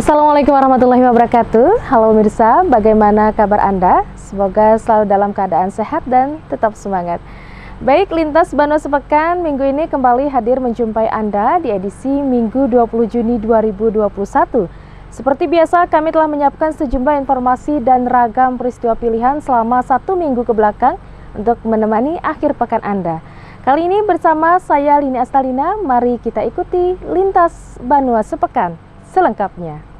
Assalamualaikum warahmatullahi wabarakatuh. Halo pemirsa, bagaimana kabar Anda? Semoga selalu dalam keadaan sehat dan tetap semangat. Baik, Lintas Banua Sepekan minggu ini kembali hadir menjumpai Anda di edisi Minggu 20 Juni 2021. Seperti biasa, kami telah menyiapkan sejumlah informasi dan ragam peristiwa pilihan selama 1 minggu ke belakang untuk menemani akhir pekan Anda. Kali ini bersama saya Lini Astalina, mari kita ikuti Lintas Banua Sepekan selengkapnya.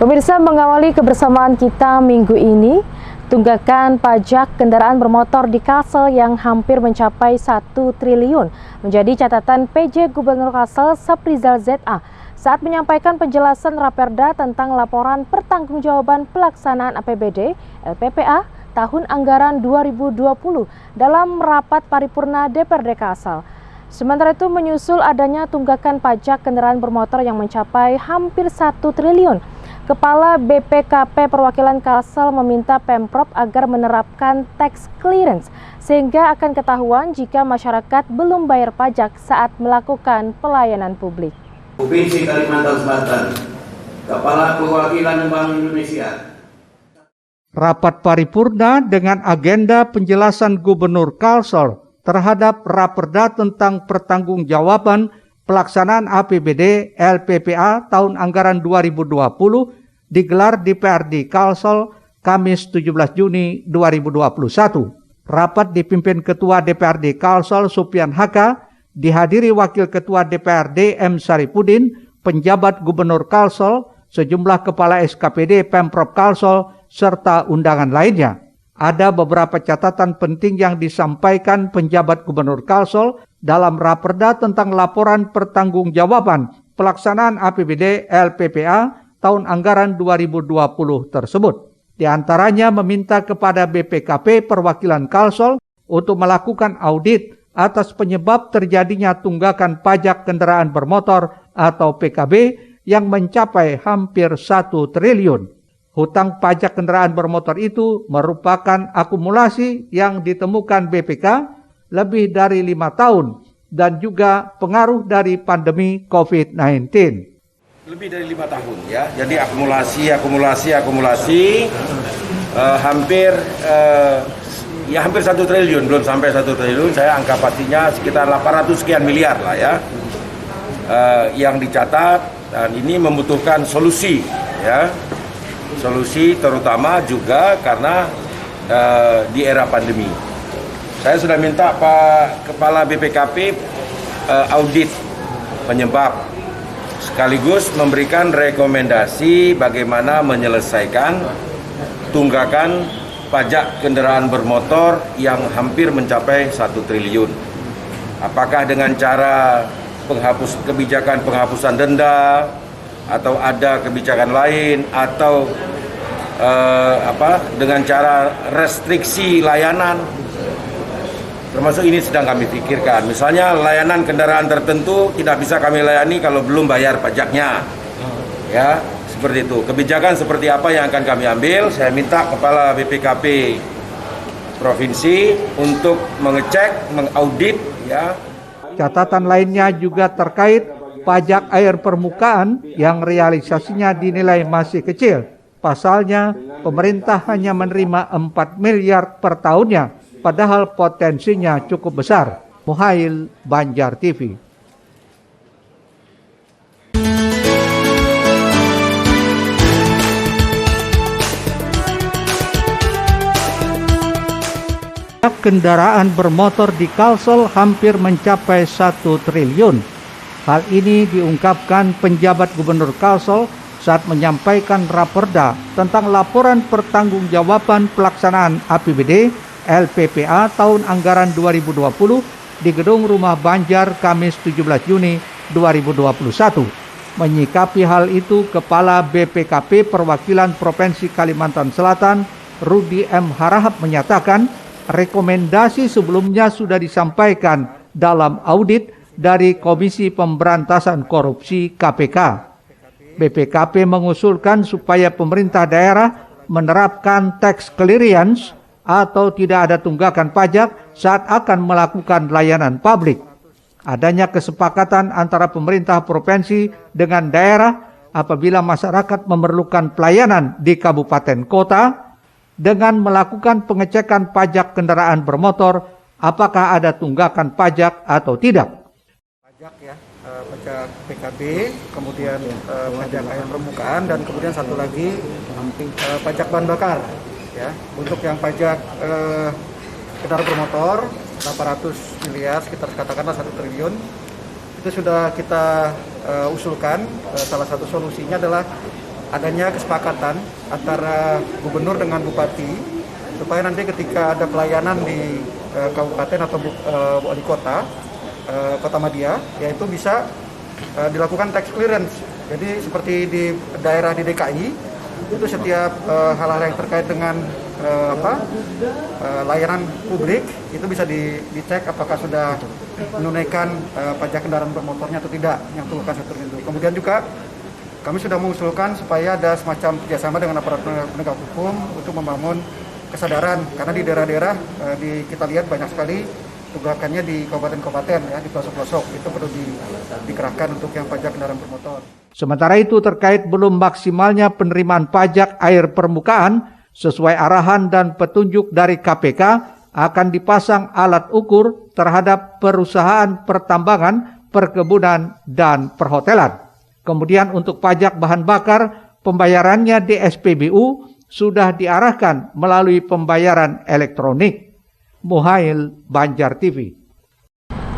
Pemirsa, mengawali kebersamaan kita minggu ini, tunggakan pajak kendaraan bermotor di Kalsel yang hampir mencapai 1 triliun menjadi catatan PJ Gubernur Kalsel Saprizal ZA saat menyampaikan penjelasan Raperda tentang laporan pertanggungjawaban pelaksanaan APBD LPPA tahun anggaran 2020 dalam rapat paripurna DPRD Kalsel. Sementara itu, menyusul adanya tunggakan pajak kendaraan bermotor yang mencapai hampir 1 triliun, Kepala BPKP Perwakilan Kalsel meminta Pemprov agar menerapkan tax clearance sehingga akan ketahuan jika masyarakat belum bayar pajak saat melakukan pelayanan publik. Provinsi Kalimantan Selatan, Kepala Perwakilan Bank Indonesia. Rapat paripurna dengan agenda penjelasan Gubernur Kalsel terhadap Raperda tentang pertanggungjawaban pelaksanaan APBD LPPA tahun anggaran 2020 digelar di PRD Kalsel Kamis 17 Juni 2021. Rapat dipimpin Ketua DPRD Kalsel Supian Haka, dihadiri Wakil Ketua DPRD M. Saripudin, penjabat Gubernur Kalsel, sejumlah Kepala SKPD Pemprov Kalsel, serta undangan lainnya. Ada beberapa catatan penting yang disampaikan penjabat Gubernur Kalsel dalam Raperda tentang laporan pertanggungjawaban pelaksanaan APBD LPPA tahun anggaran 2020 tersebut. Di antaranya meminta kepada BPKP Perwakilan Kalsel untuk melakukan audit atas penyebab terjadinya tunggakan pajak kendaraan bermotor atau PKB yang mencapai hampir 1 triliun. Hutang pajak kendaraan bermotor itu merupakan akumulasi yang ditemukan BPK lebih dari 5 tahun dan juga pengaruh dari pandemi COVID-19. Lebih dari 5 tahun ya, jadi akumulasi hampir 1 triliun, belum sampai 1 triliun, saya angka pastinya sekitar 800 sekian miliar lah ya, yang dicatat, dan ini membutuhkan solusi ya, solusi terutama juga karena di era pandemi. Saya sudah minta Pak Kepala BPKP audit penyebab sekaligus memberikan rekomendasi bagaimana menyelesaikan tunggakan pajak kendaraan bermotor yang hampir mencapai 1 triliun. Apakah dengan cara kebijakan penghapusan denda atau ada kebijakan lain atau dengan cara restriksi layanan. Termasuk ini sedang kami pikirkan. Misalnya layanan kendaraan tertentu tidak bisa kami layani kalau belum bayar pajaknya. Ya, seperti itu. Kebijakan seperti apa yang akan kami ambil? Saya minta Kepala BPKP Provinsi untuk mengecek, mengaudit ya. Catatan lainnya juga terkait pajak air permukaan yang realisasinya dinilai masih kecil. Pasalnya, pemerintah hanya menerima 4 miliar per tahunnya. Padahal potensinya cukup besar. Muhail, Banjar TV. Kendaraan bermotor di Kalsel hampir mencapai 1 triliun. Hal ini diungkapkan penjabat Gubernur Kalsel saat menyampaikan Raperda tentang laporan pertanggungjawaban pelaksanaan APBD LPPA tahun anggaran 2020 di Gedung Rumah Banjar Kamis 17 Juni 2021. Menyikapi hal itu, Kepala BPKP Perwakilan Provinsi Kalimantan Selatan, Rudi M. Harahap menyatakan rekomendasi sebelumnya sudah disampaikan dalam audit dari Komisi Pemberantasan Korupsi KPK. BPKP mengusulkan supaya pemerintah daerah menerapkan tax clearance atau tidak ada tunggakan pajak saat akan melakukan layanan publik. Adanya kesepakatan antara pemerintah provinsi dengan daerah apabila masyarakat memerlukan pelayanan di kabupaten kota dengan melakukan pengecekan pajak kendaraan bermotor apakah ada tunggakan pajak atau tidak. Pajak ya, pajak PKB, kemudian pajak air permukaan, dan kemudian satu lagi pajak bahan bakar. Ya, untuk yang pajak kendaraan bermotor 800 miliar, sekitar katakanlah 1 triliun, itu sudah kita usulkan. Salah satu solusinya adalah adanya kesepakatan antara gubernur dengan bupati supaya nanti ketika ada pelayanan di kabupaten atau wali kota, Kota Madia, yaitu bisa dilakukan tax clearance. Jadi seperti di daerah di DKI, itu setiap hal-hal yang terkait dengan layanan publik itu bisa dicek apakah sudah menunaikan pajak kendaraan bermotornya atau tidak yang tunggakan 1 triliun itu. Kemudian juga kami sudah mengusulkan supaya ada semacam kerjasama dengan aparat penegak hukum untuk membangun kesadaran, karena di daerah-daerah kita lihat banyak sekali tunggakannya di kabupaten-kabupaten ya, di pelosok-pelosok, itu perlu dikerahkan untuk yang pajak kendaraan bermotor. Sementara itu terkait belum maksimalnya penerimaan pajak air permukaan sesuai arahan dan petunjuk dari KPK akan dipasang alat ukur terhadap perusahaan pertambangan, perkebunan, dan perhotelan. Kemudian untuk pajak bahan bakar, pembayarannya di SPBU sudah diarahkan melalui pembayaran elektronik. Muhail, Banjar TV.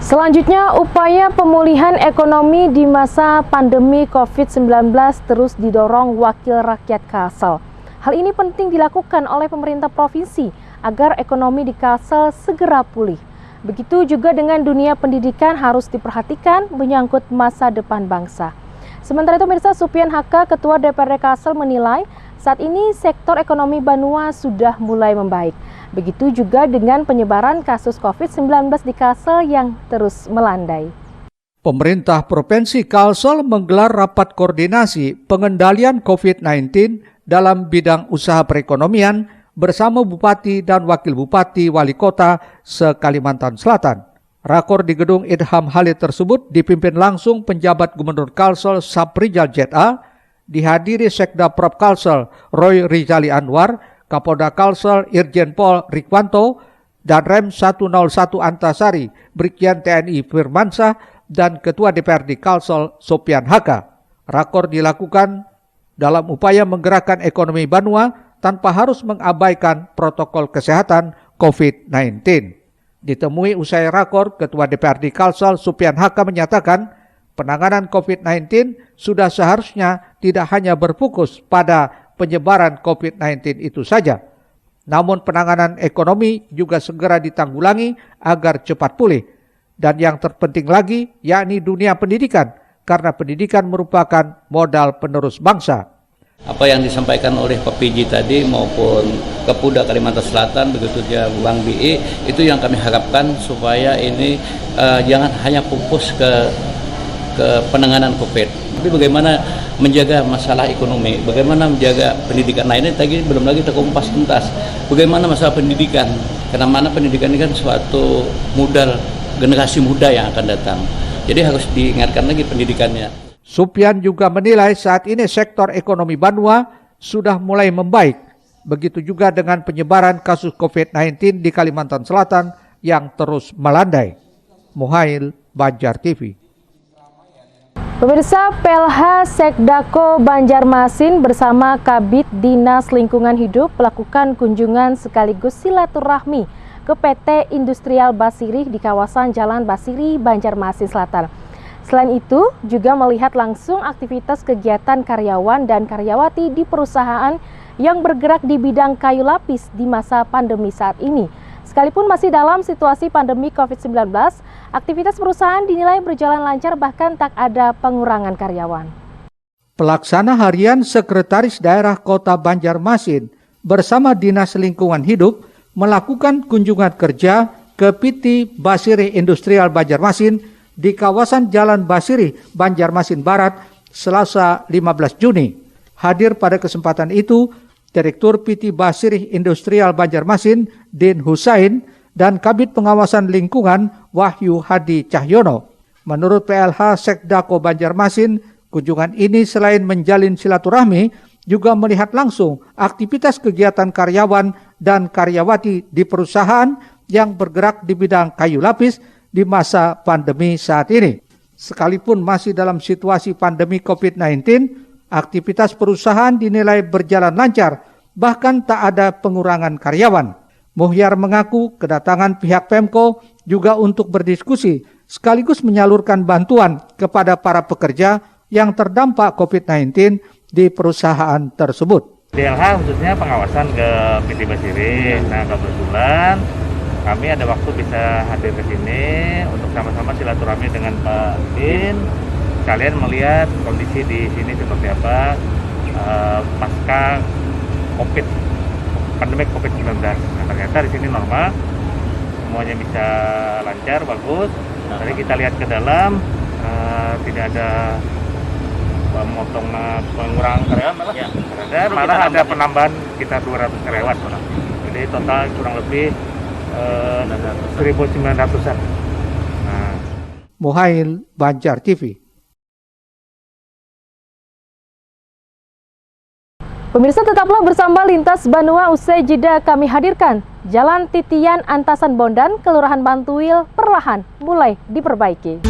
Selanjutnya, upaya pemulihan ekonomi di masa pandemi COVID-19 terus didorong Wakil Rakyat Kalsel. Hal ini penting dilakukan oleh pemerintah provinsi agar ekonomi di Kalsel segera pulih. Begitu juga dengan dunia pendidikan harus diperhatikan menyangkut masa depan bangsa. Sementara itu, pemirsa, Supian Haka, Ketua DPRD Kalsel, menilai saat ini sektor ekonomi Banua sudah mulai membaik. Begitu juga dengan penyebaran kasus COVID-19 di Kalsel yang terus melandai. Pemerintah Provinsi Kalsel menggelar rapat koordinasi pengendalian COVID-19 dalam bidang usaha perekonomian bersama Bupati dan Wakil Bupati Wali Kota se-Kalimantan Selatan. Rakor di Gedung Idham Halid tersebut dipimpin langsung penjabat Gubernur Kalsel Saprijal ZA, dihadiri Sekda Prop Kalsel Roy Rizali Anwar, Kapolda Kalsel Irjen Pol Rikwanto, dan Rem 101 Antasari Brigjen TNI Firmansyah, dan Ketua DPRD Kalsel Supian Haka. Rakor dilakukan dalam upaya menggerakkan ekonomi Banua tanpa harus mengabaikan protokol kesehatan COVID-19. Ditemui usai rakor, Ketua DPRD Kalsel Supian Haka menyatakan penanganan COVID-19 sudah seharusnya tidak hanya berfokus pada penyebaran COVID-19 itu saja, namun penanganan ekonomi juga segera ditanggulangi agar cepat pulih. Dan yang terpenting lagi yakni dunia pendidikan, karena pendidikan merupakan modal penerus bangsa. Apa yang disampaikan oleh Pak PJ tadi maupun Kapolda Kalimantan Selatan, begitu juga Bang BI, itu yang kami harapkan supaya ini jangan hanya fokus ke penanganan COVID, tapi bagaimana menjaga masalah ekonomi, bagaimana menjaga pendidikan lainnya. Tadi belum lagi terkupas tuntas bagaimana masalah pendidikan, karena mana pendidikan ini kan suatu modal generasi muda yang akan datang, jadi harus diingatkan lagi pendidikannya. Supian juga menilai saat ini sektor ekonomi Banua sudah mulai membaik, begitu juga dengan penyebaran kasus COVID-19 di Kalimantan Selatan yang terus melandai. Muhail, Banjar TV. Pemirsa, PLH Sekdako Banjarmasin bersama Kabid Dinas Lingkungan Hidup melakukan kunjungan sekaligus silaturahmi ke PT Industrial Basirih di kawasan Jalan Basirih, Banjarmasin Selatan. Selain itu, juga melihat langsung aktivitas kegiatan karyawan dan karyawati di perusahaan yang bergerak di bidang kayu lapis di masa pandemi saat ini. Sekalipun masih dalam situasi pandemi COVID-19, aktivitas perusahaan dinilai berjalan lancar, bahkan tak ada pengurangan karyawan. Pelaksana harian Sekretaris Daerah Kota Banjarmasin bersama Dinas Lingkungan Hidup melakukan kunjungan kerja ke PT Basirih Industrial Banjarmasin di kawasan Jalan Basirih, Banjarmasin Barat, Selasa 15 Juni. Hadir pada kesempatan itu, Direktur PT Basirih Industrial Banjarmasin, Din Husain, dan Kabid Pengawasan Lingkungan Wahyu Hadi Cahyono. Menurut PLH Sekdako Banjarmasin, kunjungan ini selain menjalin silaturahmi, juga melihat langsung aktivitas kegiatan karyawan dan karyawati di perusahaan yang bergerak di bidang kayu lapis di masa pandemi saat ini. Sekalipun masih dalam situasi pandemi COVID-19, aktivitas perusahaan dinilai berjalan lancar, bahkan tak ada pengurangan karyawan. Muhyar mengaku kedatangan pihak Pemko juga untuk berdiskusi sekaligus menyalurkan bantuan kepada para pekerja yang terdampak COVID-19 di perusahaan tersebut. DLH khususnya pengawasan ke PT Basiri. Nah, kebetulan kami ada waktu bisa hadir ke sini untuk sama-sama silaturahmi dengan Pak Din. Kalian melihat kondisi di sini seperti apa pasca pandemi COVID-19. Nah, ternyata di sini normal, semuanya bisa lancar, bagus. Tadi kita lihat ke dalam, tidak ada pengurangan karyawan, malah ada penambahan sekitar 200 karyawan. Jadi total kurang lebih 1.900-an. Nah. Muhail, Banjar TV. Pemirsa, tetaplah bersama Lintas Banua. Usai jeda kami hadirkan Jalan Titian Antasan Bondan, Kelurahan Bantuil perlahan mulai diperbaiki.